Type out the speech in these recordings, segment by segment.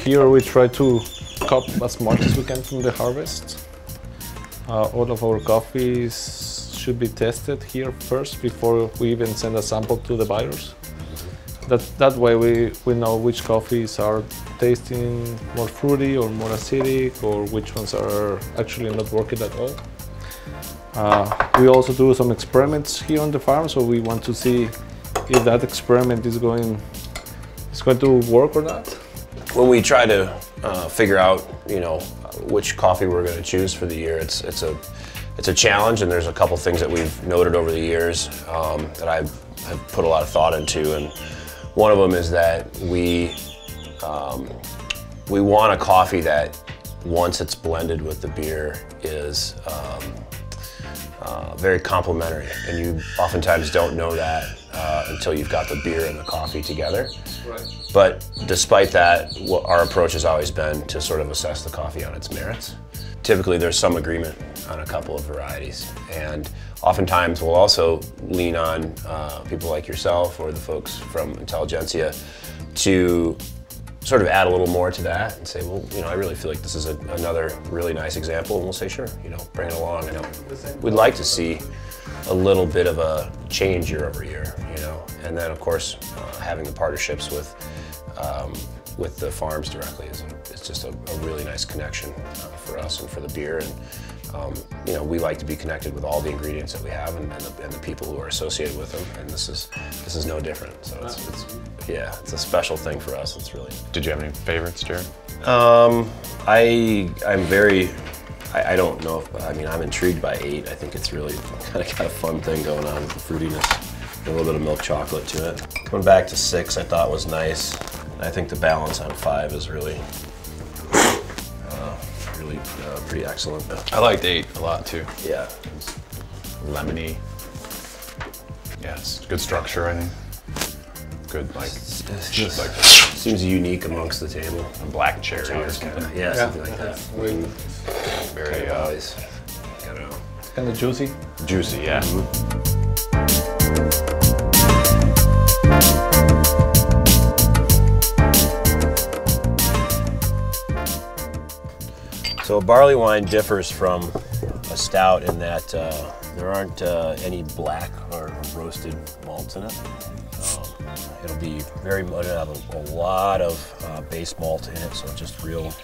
Here we try to cup as much as we can from the harvest. All of our coffees should be tested here first before we even send a sample to the buyers. That way we know which coffees are tasting more fruity or more acidic, or which ones are actually not working at all. We also do some experiments here on the farm, so we want to see if that experiment is going to work or not. When we try to figure out, which coffee we're going to choose for the year, it's a challenge, and there's a couple things that we've noted over the years that I've put a lot of thought into, and one of them is that we want a coffee that, once it's blended with the beer, is very complementary, and you oftentimes don't know that until you've got the beer and the coffee together. Right. But despite that, our approach has always been to sort of assess the coffee on its merits. Typically there's some agreement on a couple of varieties, and oftentimes we'll also lean on people like yourself or the folks from Intelligentsia to sort of add a little more to that and say, well, I really feel like this is another really nice example, and we'll say, sure, bring it along. We'd like to see a little bit of a change year over year, and then of course having the partnerships with the farms directly is just a really nice connection for us and for the beer. And we like to be connected with all the ingredients that we have and the people who are associated with them, and this is no different. So it's a special thing for us. It's really. Did you have any favorites, Jared? I don't know if, I'm intrigued by 8. I think it's really kind of got a fun thing going on with the fruitiness. A little bit of milk chocolate to it. Going back to 6, I thought was nice. I think the balance on 5 is really pretty excellent. I liked 8 a lot too. Yeah. Lemony. Yes, good structure, I think. Good, Seems unique amongst the table. A black cherry or something. Yeah, something like that. Very, kind of juicy. Juicy, yeah. So a barley wine differs from a stout in that there aren't any black or roasted malts in it. It'll be it'll have a lot of base malt in it, so just real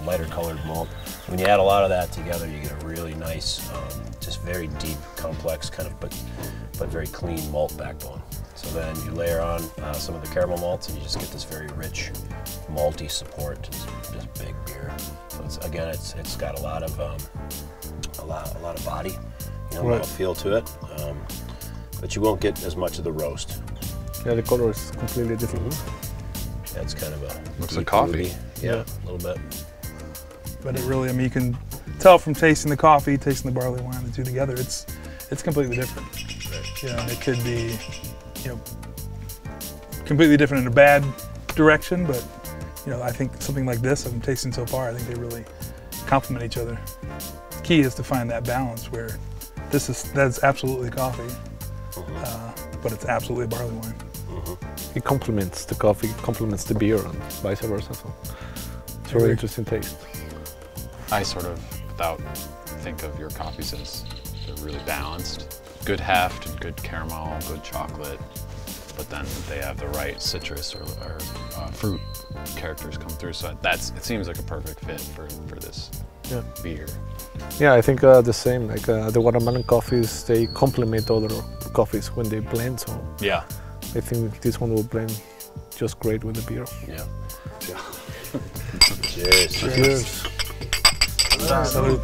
lighter colored malt. When you add a lot of that together, you get a really nice, just very deep, complex kind of, but very clean malt backbone. So then you layer on some of the caramel malts, and you just get this very rich, malty support, just big beer. So it's got a lot of body, Right. feel to it, but you won't get as much of the roast. Yeah, the color is completely different. That's kind of a looks like coffee. Ruby. Yeah, a little bit. But it really, you can tell from tasting the coffee, tasting the barley wine, the two together, it's completely different. Right. And it could be, completely different in a bad direction, but I think something like this, I'm tasting so far, I think they really complement each other. The key is to find that balance where that's absolutely coffee, but it's absolutely barley wine. It complements the coffee, complements the beer, and vice versa. So it's a very interesting taste. I sort of, think of your coffees as they're really balanced. Good heft, and good caramel, good chocolate, but then they have the right citrus or fruit characters come through. So it seems like a perfect fit for this beer. Yeah, I think the same. Like the watermelon coffees, they complement other coffees when they blend. So Yeah. I think this one will blend just great with the beer. Yeah. Cheers. Cheers. Salud.